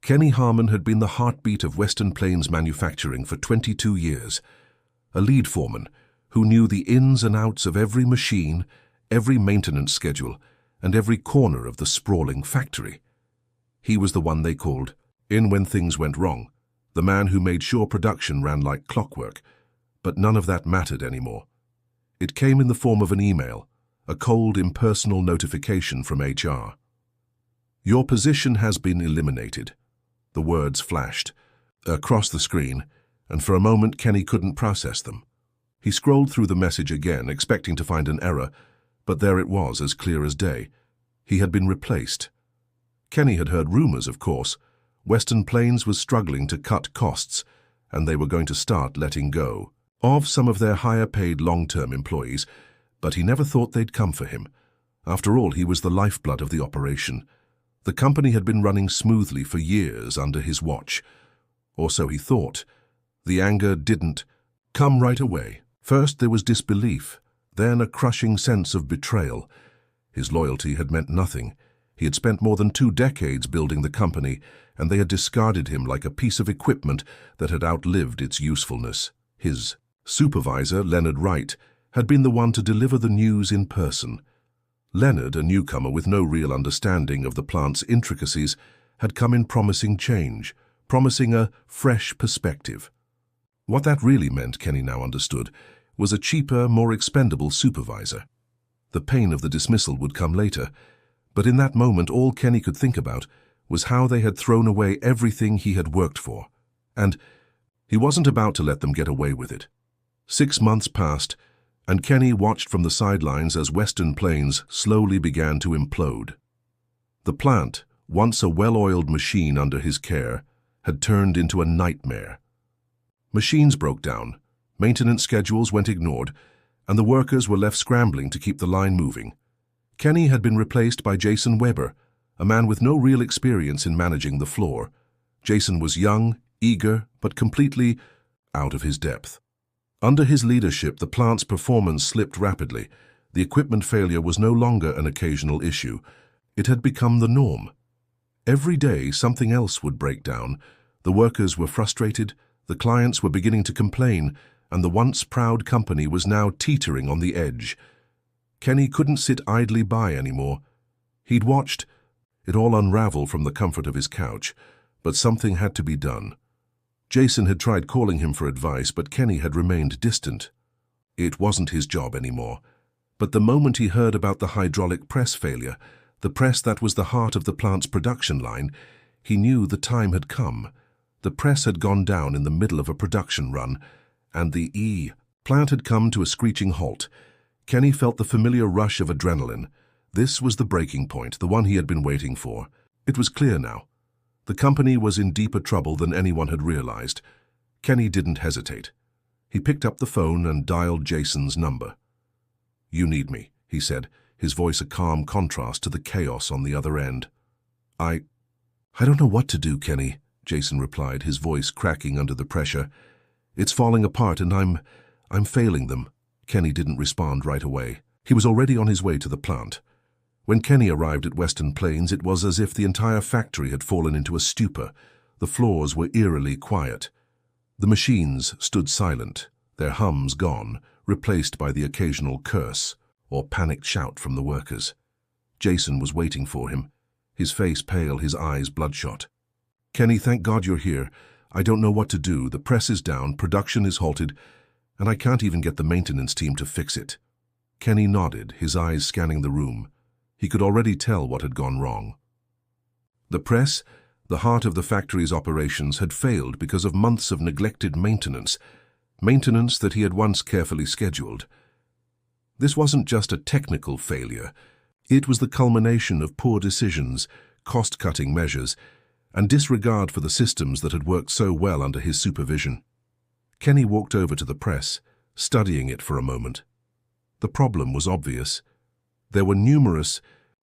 Kenny Harmon had been the heartbeat of Western Plains manufacturing for 22 years, a lead foreman who knew the ins and outs of every machine, every maintenance schedule, and every corner of the sprawling factory. He was the one they called in when things went wrong, the man who made sure production ran like clockwork, but none of that mattered anymore. It came in the form of an email, a cold, impersonal notification from HR. "Your position has been eliminated." The words flashed across the screen, and for a moment Kenny couldn't process them. He scrolled through the message again, expecting to find an error, but there it was, as clear as day. He had been replaced. Kenny had heard rumors, of course. Western Plains was struggling to cut costs, and they were going to start letting go of some of their higher-paid long-term employees, but he never thought they'd come for him. After all, he was the lifeblood of the operation. The company had been running smoothly for years under his watch, or so he thought. The anger didn't come right away. First there was disbelief, then a crushing sense of betrayal. His loyalty had meant nothing. He had spent more than 2 decades building the company, and they had discarded him like a piece of equipment that had outlived its usefulness. His supervisor, Leonard Wright, had been the one to deliver the news in person. Leonard, a newcomer with no real understanding of the plant's intricacies, had come in promising change, promising a fresh perspective. What that really meant, Kenny now understood, was a cheaper, more expendable supervisor. The pain of the dismissal would come later, but in that moment all Kenny could think about was how they had thrown away everything he had worked for. And he wasn't about to let them get away with it. 6 months passed, and Kenny watched from the sidelines as Western Plains slowly began to implode. The plant, once a well-oiled machine under his care, had turned into a nightmare. Machines broke down, maintenance schedules went ignored, and the workers were left scrambling to keep the line moving. Kenny had been replaced by Jason Weber, a man with no real experience in managing the floor. Jason was young, eager, but completely out of his depth. Under his leadership, the plant's performance slipped rapidly. The equipment failure was no longer an occasional issue. It had become the norm. Every day, something else would break down. The workers were frustrated, the clients were beginning to complain, and the once proud company was now teetering on the edge. Kenny couldn't sit idly by anymore. He'd watched it all unravel from the comfort of his couch, but something had to be done. Jason had tried calling him for advice, but Kenny had remained distant. It wasn't his job anymore. But the moment he heard about the hydraulic press failure, the press that was the heart of the plant's production line, he knew the time had come. The press had gone down in the middle of a production run, and the plant had come to a screeching halt. Kenny felt the familiar rush of adrenaline. This was the breaking point, the one he had been waiting for. It was clear now. The company was in deeper trouble than anyone had realized. Kenny didn't hesitate. He picked up the phone and dialed Jason's number. "You need me," he said, his voice a calm contrast to the chaos on the other end. I don't know what to do, Kenny," Jason replied, his voice cracking under the pressure. "It's falling apart and I'm failing them." Kenny didn't respond right away. He was already on his way to the plant. When Kenny arrived at Western Plains, it was as if the entire factory had fallen into a stupor. The floors were eerily quiet. The machines stood silent, their hums gone, replaced by the occasional curse or panicked shout from the workers. Jason was waiting for him, his face pale, his eyes bloodshot. "Kenny, thank God you're here. I don't know what to do. The press is down, production is halted, and I can't even get the maintenance team to fix it." Kenny nodded, his eyes scanning the room. He could already tell what had gone wrong. The press, the heart of the factory's operations, had failed because of months of neglected maintenance that he had once carefully scheduled. This wasn't just a technical failure. It was the culmination of poor decisions, cost-cutting measures, and disregard for the systems that had worked so well under his supervision. Kenny walked over to the press, studying it for a moment. The problem was obvious. There were numerous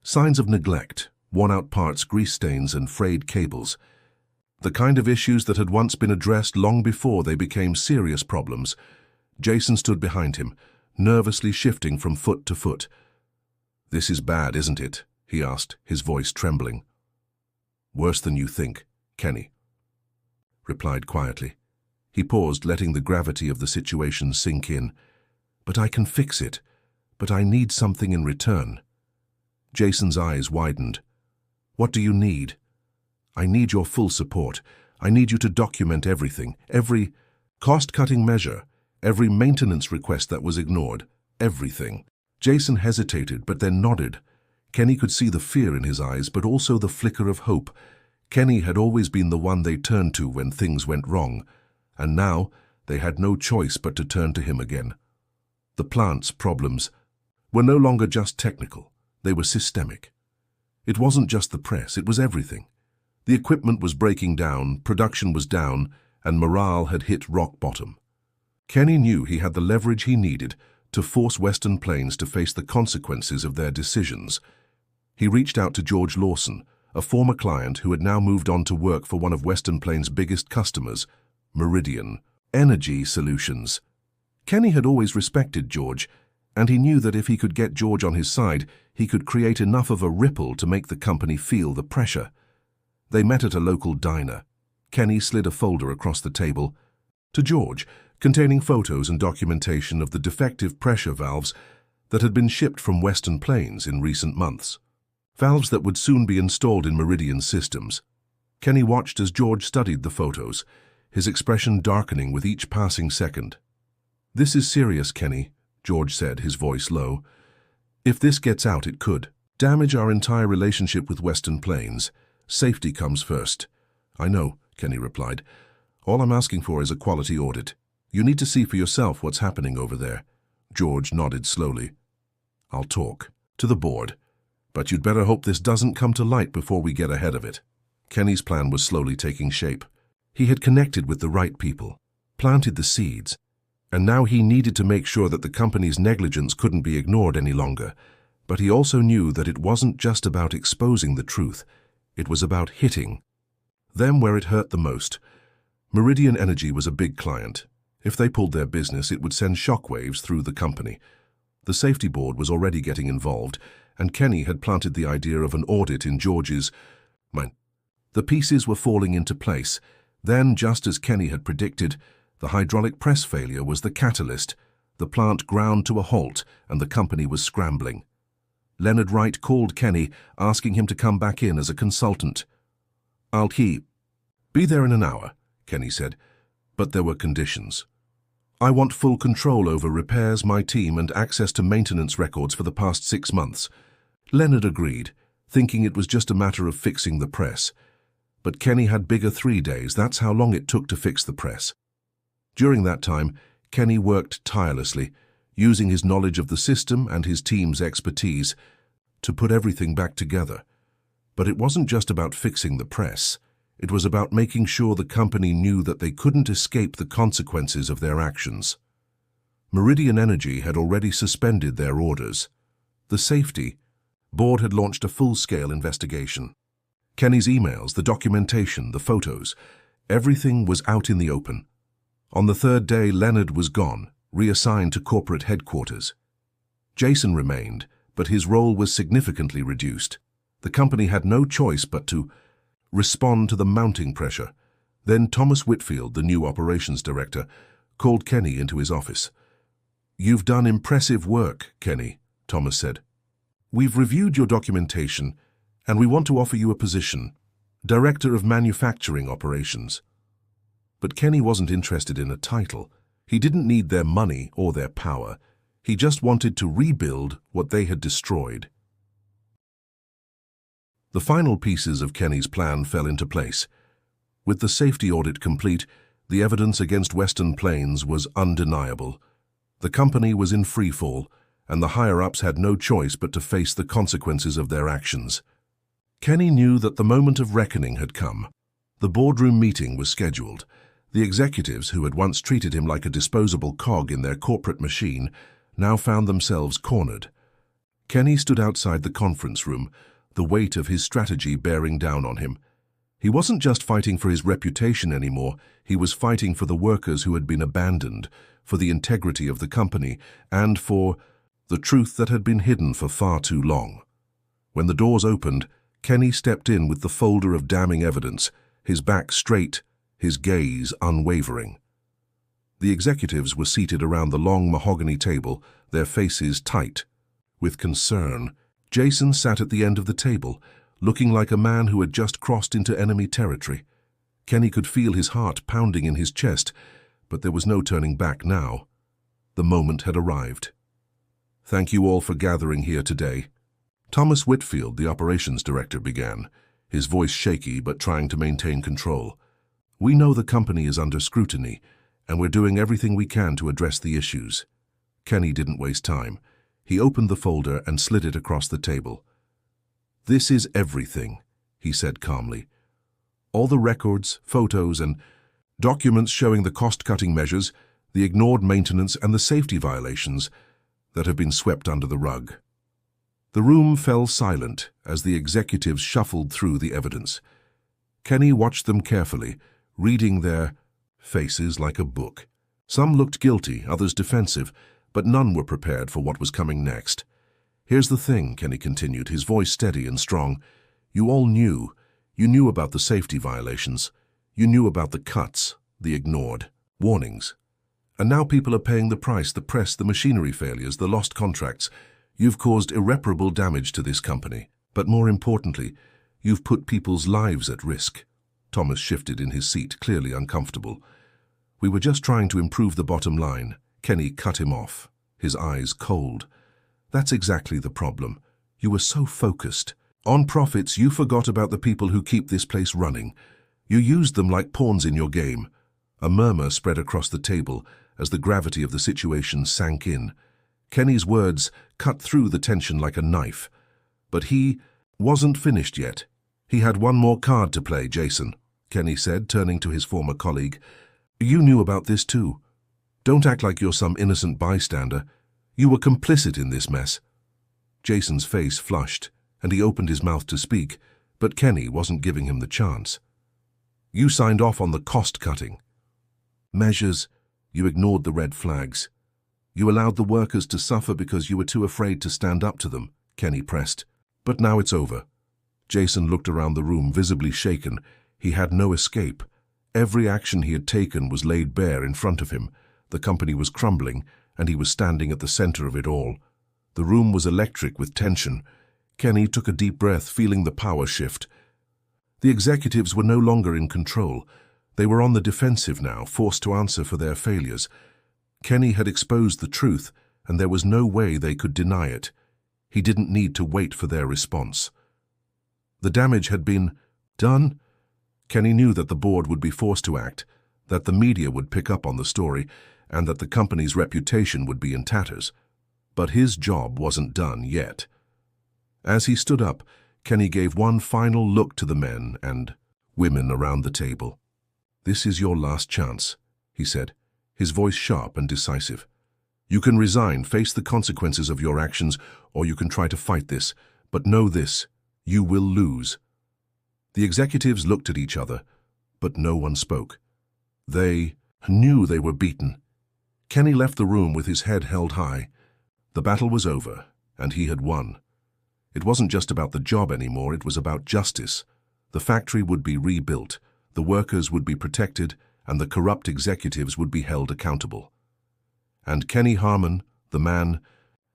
signs of neglect, worn-out parts, grease stains, and frayed cables. The kind of issues that had once been addressed long before they became serious problems. Jason stood behind him, nervously shifting from foot to foot. "This is bad, isn't it?" he asked, his voice trembling. "Worse than you think," Kenny replied quietly. He paused, letting the gravity of the situation sink in. But I can fix it. But I need something in return. Jason's eyes widened. What do you need? I need your full support. I need you to document everything, every cost-cutting measure, every maintenance request that was ignored, everything. Jason hesitated, but then nodded. Kenny could see the fear in his eyes, but also the flicker of hope. Kenny had always been the one they turned to when things went wrong, and now they had no choice but to turn to him again. The plant's problems were no longer just technical, they were systemic. It wasn't just the press, it was everything. The equipment was breaking down, production was down, and morale had hit rock bottom. Kenny knew he had the leverage he needed to force Western Plains to face the consequences of their decisions. He reached out to George Lawson, a former client who had now moved on to work for one of Western Plains' biggest customers, Meridian Energy Solutions. Kenny had always respected George, and he knew that if he could get George on his side, he could create enough of a ripple to make the company feel the pressure. They met at a local diner. Kenny slid a folder across the table to George, containing photos and documentation of the defective pressure valves that had been shipped from Western Plains in recent months. Valves that would soon be installed in Meridian systems. Kenny watched as George studied the photos, his expression darkening with each passing second. "This is serious, Kenny," George said, his voice low. "If this gets out, it could damage our entire relationship with Western Plains. Safety comes first." "I know," Kenny replied. "All I'm asking for is a quality audit. You need to see for yourself what's happening over there." George nodded slowly. "I'll talk to the board. But you'd better hope this doesn't come to light before we get ahead of it." Kenny's plan was slowly taking shape. He had connected with the right people, planted the seeds, and now he needed to make sure that the company's negligence couldn't be ignored any longer. But he also knew that it wasn't just about exposing the truth, it was about hitting them where it hurt the most. Meridian Energy was a big client. If they pulled their business, it would send shockwaves through the company. The safety board was already getting involved, and Kenny had planted the idea of an audit in George's mind. The pieces were falling into place. Then, just as Kenny had predicted, the hydraulic press failure was the catalyst. The plant ground to a halt, and the company was scrambling. Leonard Wright called Kenny, asking him to come back in as a consultant. "I'll be there in an hour," Kenny said, but there were conditions. "I want full control over repairs, my team, and access to maintenance records for the past 6 months. Leonard agreed, thinking it was just a matter of fixing the press. But Kenny had bigger 3 days. That's how long it took to fix the press. During that time, Kenny worked tirelessly, using his knowledge of the system and his team's expertise to put everything back together. But it wasn't just about fixing the press. It was about making sure the company knew that they couldn't escape the consequences of their actions. Meridian Energy had already suspended their orders. The safety board had launched a full-scale investigation. Kenny's emails, the documentation, the photos, everything was out in the open. On the 3rd day, Leonard was gone, reassigned to corporate headquarters. Jason remained, but his role was significantly reduced. The company had no choice but to respond to the mounting pressure. Then Thomas Whitfield, the new operations director, called Kenny into his office. "You've done impressive work, Kenny," Thomas said. "We've reviewed your documentation, and we want to offer you a position, Director of Manufacturing Operations." But Kenny wasn't interested in a title. He didn't need their money or their power. He just wanted to rebuild what they had destroyed. The final pieces of Kenny's plan fell into place. With the safety audit complete, the evidence against Western Plains was undeniable. The company was in free fall, and the higher-ups had no choice but to face the consequences of their actions. Kenny knew that the moment of reckoning had come. The boardroom meeting was scheduled. The executives, who had once treated him like a disposable cog in their corporate machine, now found themselves cornered. Kenny stood outside the conference room, the weight of his strategy bearing down on him. He wasn't just fighting for his reputation anymore, he was fighting for the workers who had been abandoned, for the integrity of the company, and for the truth that had been hidden for far too long. When the doors opened, Kenny stepped in with the folder of damning evidence, his back straight, his gaze unwavering. The executives were seated around the long mahogany table, their faces tight. With concern, Jason sat at the end of the table, looking like a man who had just crossed into enemy territory. Kenny could feel his heart pounding in his chest, but there was no turning back now. The moment had arrived. "Thank you all for gathering here today." Thomas Whitfield, the operations director, began, his voice shaky but trying to maintain control. "We know the company is under scrutiny, and we're doing everything we can to address the issues." Kenny didn't waste time. He opened the folder and slid it across the table. "This is everything," he said calmly. "All the records, photos, and documents showing the cost-cutting measures, the ignored maintenance, and the safety violations that have been swept under the rug." The room fell silent as the executives shuffled through the evidence. Kenny watched them carefully, reading their faces like a book. Some looked guilty, others defensive, but none were prepared for what was coming next. "Here's the thing," Kenny continued, his voice steady and strong. "You all knew. You knew about the safety violations. You knew about the cuts, the ignored warnings. And now people are paying the price, the press, the machinery failures, the lost contracts. You've caused irreparable damage to this company. But more importantly, you've put people's lives at risk." Thomas shifted in his seat, clearly uncomfortable. "We were just trying to improve the bottom line." Kenny cut him off, his eyes cold. "That's exactly the problem. You were so focused. On profits, you forgot about the people who keep this place running. You used them like pawns in your game." A murmur spread across the table as the gravity of the situation sank in. Kenny's words cut through the tension like a knife. But he wasn't finished yet. "He had one more card to play, Jason," Kenny said, turning to his former colleague. "You knew about this too. Don't act like you're some innocent bystander. You were complicit in this mess." Jason's face flushed, and he opened his mouth to speak, but Kenny wasn't giving him the chance. "You signed off on the cost-cutting measures. You ignored the red flags. You allowed the workers to suffer because you were too afraid to stand up to them," Kenny pressed. "But now it's over." Jason looked around the room, visibly shaken. He had no escape. Every action he had taken was laid bare in front of him. The company was crumbling, and he was standing at the center of it all. The room was electric with tension. Kenny took a deep breath, feeling the power shift. The executives were no longer in control. They were on the defensive now, forced to answer for their failures. Kenny had exposed the truth, and there was no way they could deny it. He didn't need to wait for their response. The damage had been done. Kenny knew that the board would be forced to act, that the media would pick up on the story, and that the company's reputation would be in tatters. But his job wasn't done yet. As he stood up, Kenny gave one final look to the men and women around the table. "This is your last chance," he said, his voice sharp and decisive. "You can resign, face the consequences of your actions, or you can try to fight this. But know this, you will lose." The executives looked at each other, but no one spoke. They knew they were beaten. Kenny left the room with his head held high. The battle was over, and he had won. It wasn't just about the job anymore, it was about justice. The factory would be rebuilt, the workers would be protected, and the corrupt executives would be held accountable. And Kenny Harmon, the man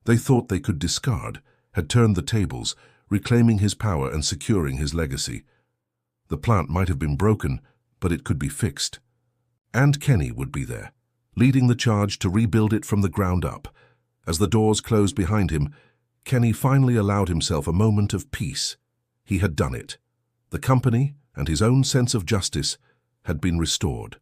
they thought they could discard, had turned the tables, reclaiming his power and securing his legacy. The plant might have been broken, but it could be fixed. And Kenny would be there, leading the charge to rebuild it from the ground up. As the doors closed behind him, Kenny finally allowed himself a moment of peace. He had done it. The company and his own sense of justice had been restored.